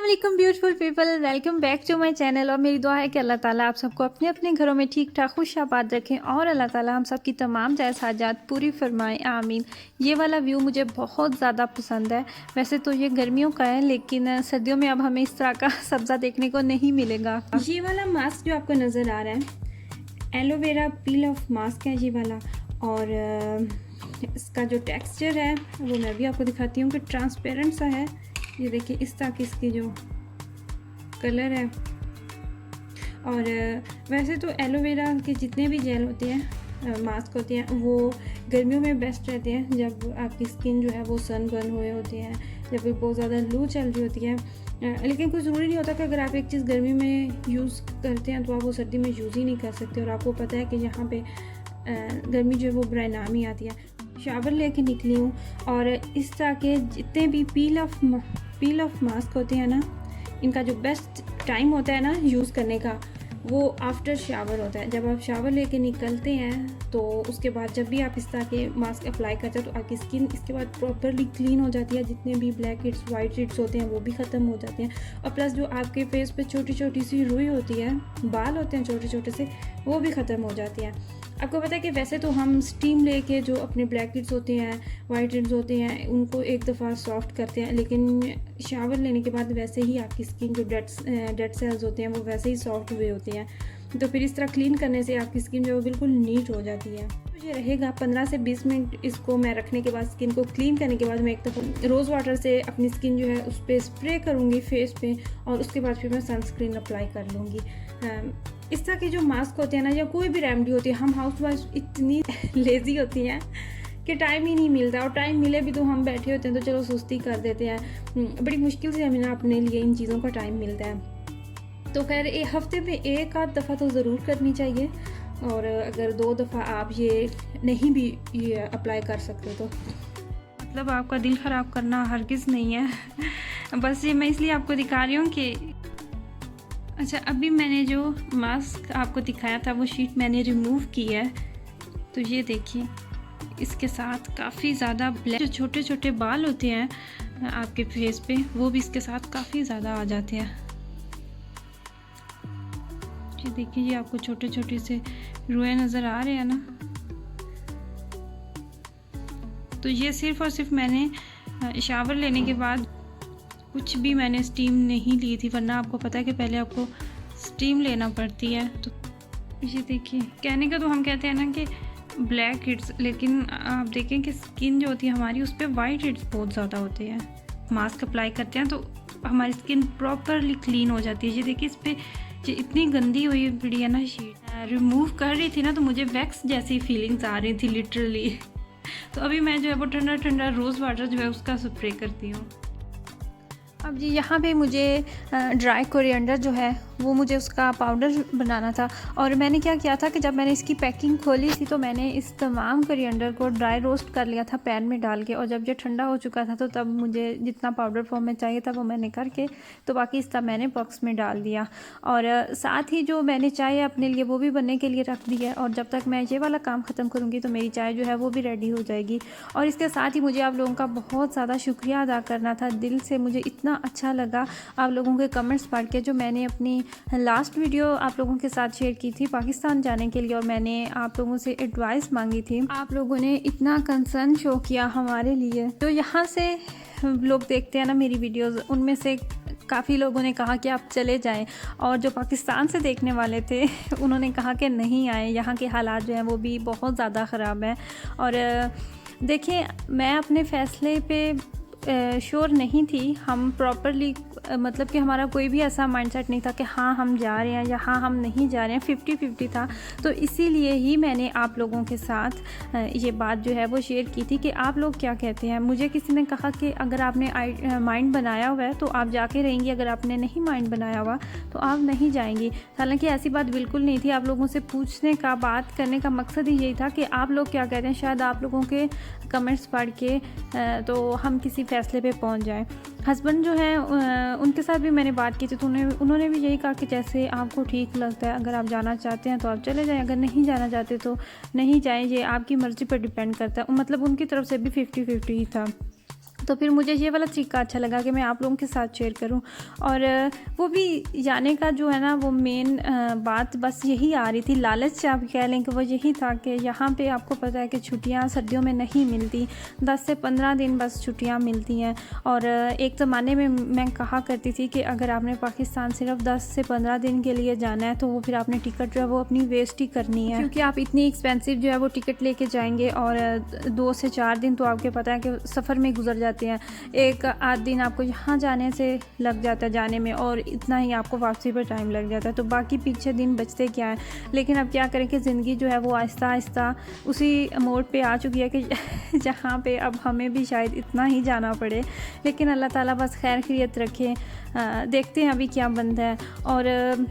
अस्सलाम वालेकुम beautiful people, welcome back to my channel. और मेरी दुआ है कि अल्लाह ताला आप सबको अपने अपने घरों में ठीक ठाक खुश आबाद रखें और अल्लाह ताला हम सब की तमाम जायज़ हाजात पूरी फरमाएं, आमीन। ये वाला व्यू मुझे बहुत ज़्यादा पसंद है। वैसे तो ये गर्मियों का है, लेकिन सर्दियों में अब हमें इस तरह का सब्ज़ा देखने को नहीं मिलेगा। ये वाला मास्क जो आपको नज़र आ रहा है एलोवेरा पील ऑफ मास्क है ये वाला, और इसका जो टेक्सचर है वो मैं भी आपको दिखाती हूँ कि ट्रांसपेरेंट सा है। ये देखिए इस तरह की इसकी जो कलर है। और वैसे तो एलोवेरा के जितने भी जेल होते हैं, मास्क होते हैं, वो गर्मियों में बेस्ट रहते हैं जब आपकी स्किन जो है वो सन बर्न हुए होते हैं, जब बहुत ज़्यादा लू चल रही होती है। लेकिन कोई ज़रूरी नहीं होता कि अगर आप एक चीज़ गर्मी में यूज़ करते हैं तो आप वो सर्दी में यूज़ ही नहीं कर सकते। और आपको पता है कि यहाँ पे गर्मी जो है वो बुराई नाम ही आती है। शावर लेके निकली हूँ और इस तरह के जितने भी पील ऑफ मास्क होते हैं ना, इनका जो बेस्ट टाइम होता है ना यूज़ करने का, वो आफ्टर शावर होता है। जब आप शावर लेके निकलते हैं तो उसके बाद जब भी आप इस तरह के मास्क अप्लाई करते हैं तो आपकी स्किन इसके बाद प्रॉपरली क्लीन हो जाती है। जितने भी ब्लैक हेड्स वाइट हेड्स होते हैं वो भी ख़त्म हो जाते हैं। और प्लस जो आपके फेस पे छोटी छोटी सी रुई होती है, बाल होते हैं छोटे छोटे से, वो भी ख़त्म हो जाती है। आपको पता है कि वैसे तो हम स्टीम लेके जो अपने ब्लैक हेड्स होते हैं, वाइट हेड्स होते हैं, उनको एक दफ़ा सॉफ्ट करते हैं, लेकिन शावर लेने के बाद वैसे ही आपकी स्किन जो डेड सेल्स होते हैं वो वैसे ही सॉफ्ट हुए होते हैं। तो फिर इस तरह क्लीन करने से आपकी स्किन जो है बिल्कुल नीट हो जाती है। तो ये रहेगा 15 से 20 मिनट इसको मैं रखने के बाद, स्किन को क्लीन करने के बाद मैं एक दफ़ा रोज़ वाटर से अपनी स्किन जो है उस पर स्प्रे करूँगी फेस पे, और उसके बाद फिर मैं सनस्क्रीन अप्लाई कर लूँगी। इस तरह के जो मास्क होते हैं ना, या कोई भी रेमेडी होती है, हम हाउस वाइफ इतनी लेज़ी होती हैं कि टाइम ही नहीं मिलता। और टाइम मिले भी तो हम बैठे होते हैं तो चलो सुस्ती कर देते हैं। बड़ी मुश्किल से हमें ना अपने लिए इन चीज़ों का टाइम मिलता है। तो खैर हफ्ते में एक आध दफ़ा तो ज़रूर करनी चाहिए। और अगर 2 दफ़ा आप ये नहीं भी ये अप्लाई कर सकते तो मतलब आपका दिल ख़राब करना हरगिज़ नहीं है। बस ये मैं इसलिए आपको दिखा रही हूँ कि अच्छा, अभी मैंने जो मास्क आपको दिखाया था वो शीट मैंने रिमूव की है। तो ये देखिए इसके साथ काफ़ी ज़्यादा ब्लैक जो छोटे छोटे बाल होते हैं आपके फेस पे, वो भी इसके साथ काफ़ी ज़्यादा आ जाते हैं। ये देखिए ये आपको छोटे छोटे से रुए नज़र आ रहे हैं ना। तो ये सिर्फ़ और सिर्फ मैंने शावर लेने के बाद, कुछ भी मैंने स्टीम नहीं ली थी, वरना आपको पता है कि पहले आपको स्टीम लेना पड़ती है। तो ये देखिए, कहने का तो हम कहते हैं ना कि ब्लैक हेड्स, लेकिन आप देखें कि स्किन जो होती है हमारी उस पर वाइट हेड्स बहुत ज़्यादा होते हैं। मास्क अप्लाई करते हैं तो हमारी स्किन प्रॉपरली क्लीन हो जाती है। ये देखिए इस पर ये इतनी गंदी हुई पड़ी है ना शीट। रिमूव कर रही थी ना तो मुझे वैक्स जैसी फीलिंग्स आ रही थी लिटरली। तो अभी मैं जो है वो ठंडा ठंडा रोज़ वाटर जो है उसका स्प्रे करती हूँ। अब जी यहाँ पे मुझे ड्राई कोरिएंडर जो है वो मुझे उसका पाउडर बनाना था। और मैंने क्या किया था कि जब मैंने इसकी पैकिंग खोली थी तो मैंने इस तमाम कोरिएंडर को ड्राई रोस्ट कर लिया था पैन में डाल के। और जब ये ठंडा हो चुका था तो तब मुझे जितना पाउडर फॉर्म में चाहिए था वो मैंने करके, तो बाकी इस तरह मैंने बॉक्स में डाल दिया। और साथ ही जो मैंने चाय अपने लिए वो भी बनने के लिए रख दी है। और जब तक मैं ये वाला काम ख़त्म करूँगी तो मेरी चाय जो है वो भी रेडी हो जाएगी। और इसके साथ ही मुझे आप लोगों का बहुत ज़्यादा शुक्रिया अदा करना था दिल से। मुझे इतना अच्छा लगा आप लोगों के कमेंट्स पढ़ के। जो मैंने अपनी लास्ट वीडियो आप लोगों के साथ शेयर की थी पाकिस्तान जाने के लिए, और मैंने आप लोगों से एडवाइस मांगी थी, आप लोगों ने इतना कंसर्न शो किया हमारे लिए। तो यहाँ से लोग देखते हैं ना मेरी वीडियोस, उनमें से काफ़ी लोगों ने कहा कि आप चले जाएं, और जो पाकिस्तान से देखने वाले थे उन्होंने कहा कि नहीं आए, यहाँ के हालात जो हैं वो भी बहुत ज़्यादा ख़राब हैं। और देखिए मैं अपने फ़ैसले पे श्योर नहीं थी। हम प्रॉपरली मतलब कि हमारा कोई भी ऐसा माइंडसेट नहीं था कि हाँ हम जा रहे हैं या हाँ हम नहीं जा रहे हैं, 50-50 था। तो इसीलिए ही मैंने आप लोगों के साथ ये बात जो है वो शेयर की थी कि आप लोग क्या कहते हैं। मुझे किसी ने कहा कि अगर आपने माइंड बनाया हुआ है तो आप जाके रहेंगी, अगर आपने नहीं माइंड बनाया हुआ तो आप नहीं जाएंगी। हालांकि ऐसी बात बिल्कुल नहीं थी। आप लोगों से पूछने का, बात करने का मकसद ही यही था कि आप लोग क्या कहते हैं। शायद आप लोगों के कमेंट्स पढ़ के तो हम किसी फ़ैसले पे पहुंच जाएं। हस्बैंड जो है उनके साथ भी मैंने बात की थी, तो उन्होंने भी यही कहा कि जैसे आपको ठीक लगता है, अगर आप जाना चाहते हैं तो आप चले जाएं, अगर नहीं जाना चाहते तो नहीं जाएं, ये आपकी मर्ज़ी पर डिपेंड करता है। मतलब उनकी तरफ से भी 50-50 ही था। तो फिर मुझे ये वाला तरीका अच्छा लगा कि मैं आप लोगों के साथ शेयर करूं। और वो भी जाने का जो है ना, वो मेन बात बस यही आ रही थी, लालच आप कह लें कि वो यही था कि यहाँ पे आपको पता है कि छुट्टियाँ सर्दियों में नहीं मिलती, 10 से 15 दिन बस छुट्टियाँ मिलती हैं। और एक ज़माने में मैं कहा करती थी कि अगर आपने पाकिस्तान सिर्फ 10 से 15 दिन के लिए जाना है तो वो फिर आपने टिकट जो है वो अपनी वेस्ट ही करनी है, क्योंकि आप इतनी एक्सपेंसिव जो है वो टिकट लेके जाएंगे और 2 से 4 दिन तो आपके पता है कि सफ़र में गुजर जाते हैं। एक आध दिन आपको यहाँ जाने से लग जाता है जाने में, और इतना ही आपको वापसी पर टाइम लग जाता है, तो बाकी पीछे दिन बचते क्या है। लेकिन अब क्या करें कि ज़िंदगी जो है वो आहिस्ता आहिस्ता उसी मोड़ पे आ चुकी है कि जहाँ पे अब हमें भी शायद इतना ही जाना पड़े। लेकिन अल्लाह ताला बस खैर खैरियत रखे। देखते हैं अभी क्या बनता है। और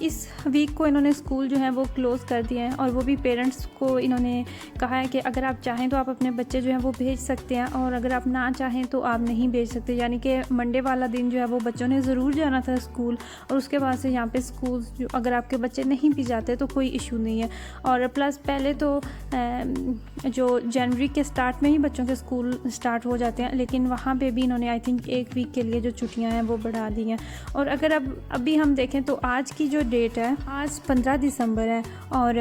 इस वीक को इन्होंने स्कूल जो है वो क्लोज़ कर दिए हैं, और वो भी पेरेंट्स को इन्होंने कहा है कि अगर आप चाहें तो आप अपने बच्चे जो हैं वो भेज सकते हैं, और अगर आप ना चाहें तो आप नहीं भेज सकते। यानी कि मंडे वाला दिन जो है वो बच्चों ने ज़रूर जाना था स्कूल, और उसके बाद से यहाँ पे स्कूल जो अगर आपके बच्चे नहीं भी जाते तो कोई इशू नहीं है। और प्लस पहले तो जो जनवरी के स्टार्ट में ही बच्चों के स्कूल स्टार्ट हो जाते हैं, लेकिन वहाँ पर भी इन्होंने आई थिंक 1 वीक के लिए जो छुट्टियाँ हैं वो बढ़ा दी हैं। और अगर अभी हम देखें तो आज की जो डेट है, आज 15 दिसंबर है, और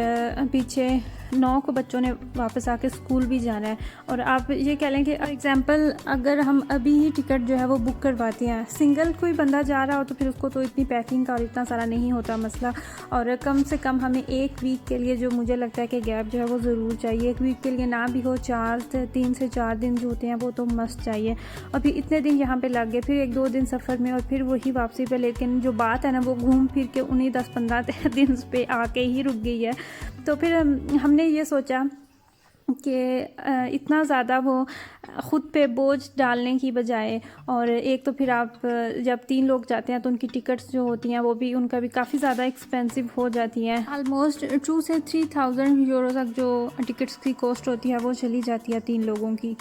पीछे 9 को बच्चों ने वापस आके स्कूल भी जाना है। और आप ये कह लें कि एग्जांपल अगर हम अभी ही टिकट जो है वो बुक करवाते हैं, सिंगल कोई बंदा जा रहा हो तो फिर उसको तो इतनी पैकिंग का और इतना सारा नहीं होता मसला। और कम से कम हमें 1 वीक के लिए जो मुझे लगता है कि गैप जो है वो ज़रूर चाहिए। 1 वीक के लिए ना भी हो, 3 से 4 दिन जो होते हैं वो तो मस्त चाहिए। और फिर इतने दिन यहाँ पर लग गए, फिर 1-2 दिन सफ़र में और फिर वही वापसी पे। लेकिन जो बात है ना वो घूम फिर के उन्हीं 10-15 दिन पे आके ही रुक गई है। तो फिर हमने ये सोचा कि इतना ज़्यादा वो ख़ुद पे बोझ डालने की बजाय, और एक तो फिर आप जब 3 लोग जाते हैं तो उनकी टिकट्स जो होती हैं वो भी उनका भी काफ़ी ज़्यादा एक्सपेंसिव हो जाती हैं। ऑलमोस्ट 2 से 3,000 यूरो तक जो टिकट्स की कॉस्ट होती है वो चली जाती है 3 लोगों की।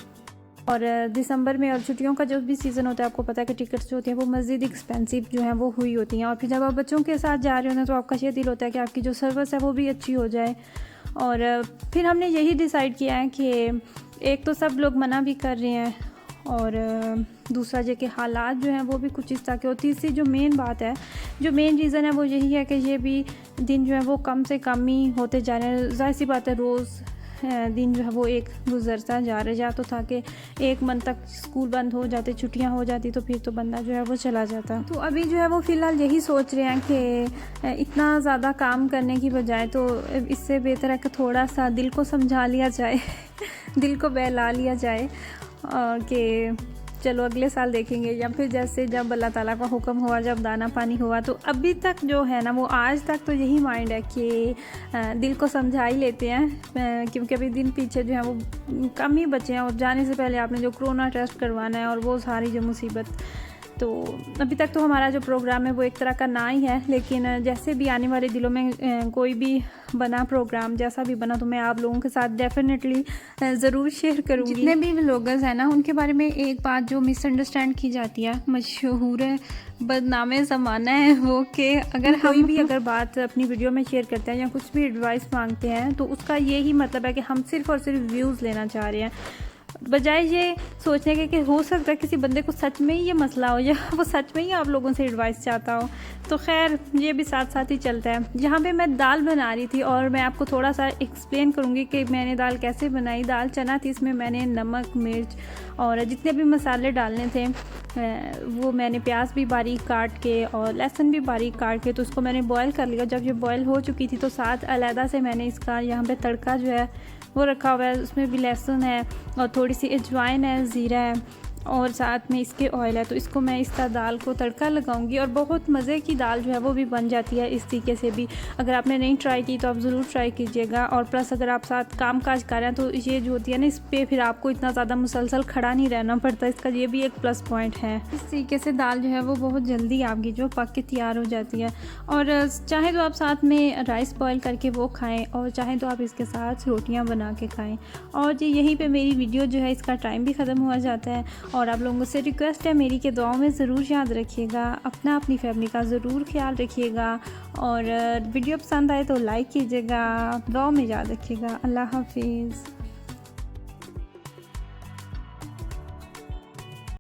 और दिसंबर में और छुट्टियों का जो भी सीज़न होता है, आपको पता है कि टिकट्स जो होती हैं वो मज़ीद एक्सपेंसिव जो हैं वो हुई होती हैं। और फिर जब आप बच्चों के साथ जा रहे होते हैं तो आपका ये दिल होता है कि आपकी जो सर्विस है वो भी अच्छी हो जाए। और फिर हमने यही डिसाइड किया है कि एक तो सब लोग मना भी कर रहे हैं, और दूसरा जो कि हालात जो हैं वो भी कुछ इस तरह के। और तीसरी जो मेन बात है, जो मेन रीज़न है वो यही है कि ये भी दिन जो है वो कम से कम ही होते जा रहे हैं। ज़ाहिर सी बात है रोज़ दिन जो है वो एक गुजरता जा रहा है। या तो था कि 1 मंथ तक स्कूल बंद हो जाते, छुट्टियां हो जाती, तो फिर तो बंदा जो है वो चला जाता। तो अभी जो है वो फ़िलहाल यही सोच रहे हैं कि इतना ज़्यादा काम करने की बजाय तो इससे बेहतर है कि थोड़ा सा दिल को समझा लिया जाए दिल को बहला लिया जाए, कि चलो अगले साल देखेंगे, या फिर जैसे जब अल्लाह ताला का हुक्म हुआ, जब दाना पानी हुआ। तो अभी तक जो है ना वो आज तक तो यही माइंड है कि दिल को समझा ही लेते हैं, क्योंकि अभी दिन पीछे जो है वो कम ही बचे हैं। और जाने से पहले आपने जो कोरोना टेस्ट करवाना है और वो सारी जो मुसीबत, तो अभी तक तो हमारा जो प्रोग्राम है वो एक तरह का ना ही है। लेकिन जैसे भी आने वाले दिनों में कोई भी बना प्रोग्राम, जैसा भी बना, तो मैं आप लोगों के साथ डेफिनेटली ज़रूर शेयर करूँगी। जितने भी व्लॉगर्स हैं ना उनके बारे में एक बात जो मिसअंडरस्टैंड की जाती है, मशहूर है बदनामे ज़माना है वो, कि अगर कोई भी अगर बात अपनी वीडियो में शेयर करते हैं या कुछ भी एडवाइस मांगते हैं तो उसका यही मतलब है कि हम सिर्फ़ और सिर्फ व्यूज़ लेना चाह रहे हैं, बजाय ये सोचने के कि हो सकता है किसी बंदे को सच में ही ये मसला हो, या वो सच में ही आप लोगों से एडवाइस चाहता हो। तो खैर ये भी साथ साथ ही चलता है। यहाँ पे मैं दाल बना रही थी और मैं आपको थोड़ा सा एक्सप्लेन करूँगी कि मैंने दाल कैसे बनाई। दाल चना थी, इसमें मैंने नमक, मिर्च और जितने भी मसाले डालने थे वो मैंने प्याज भी बारीक काट के और लहसुन भी बारीक काट के, तो उसको मैंने बॉयल कर लिया। जब ये बॉयल हो चुकी थी तो साथ अलहदा से मैंने इसका यहाँ पे तड़का जो है वो रखा हुआ है। उसमें भी लहसुन है और थोड़ी सी अजवाइन है, ज़ीरा है और साथ में इसके ऑयल है। तो इसको मैं इस तरह दाल को तड़का लगाऊंगी और बहुत मज़े की दाल जो है वो भी बन जाती है इस तरीके से भी। अगर आपने नहीं ट्राई की तो आप ज़रूर ट्राई कीजिएगा। और प्लस अगर आप साथ काम काज कर रहे हैं तो ये जो होती है ना, इस पर फिर आपको इतना ज़्यादा मुसलसल खड़ा नहीं रहना पड़ता, इसका ये भी एक प्लस पॉइंट है। इस तरीके से दाल जो है वो बहुत जल्दी आपकी जो पक के तैयार हो जाती है। और चाहे तो आप साथ में राइस बॉयल करके वो खाएँ और चाहे तो आप इसके साथ रोटियाँ बना के खाएँ। और जी यहीं पर मेरी वीडियो जो है इसका टाइम भी ख़त्म हुआ जाता है। और आप लोगों से रिक्वेस्ट है मेरी कि दुआओं में ज़रूर याद रखिएगा, अपनी फैमिली का ज़रूर ख्याल रखिएगा। और वीडियो पसंद आए तो लाइक कीजिएगा, दुआओं में याद रखिएगा। अल्लाह हाफिज़।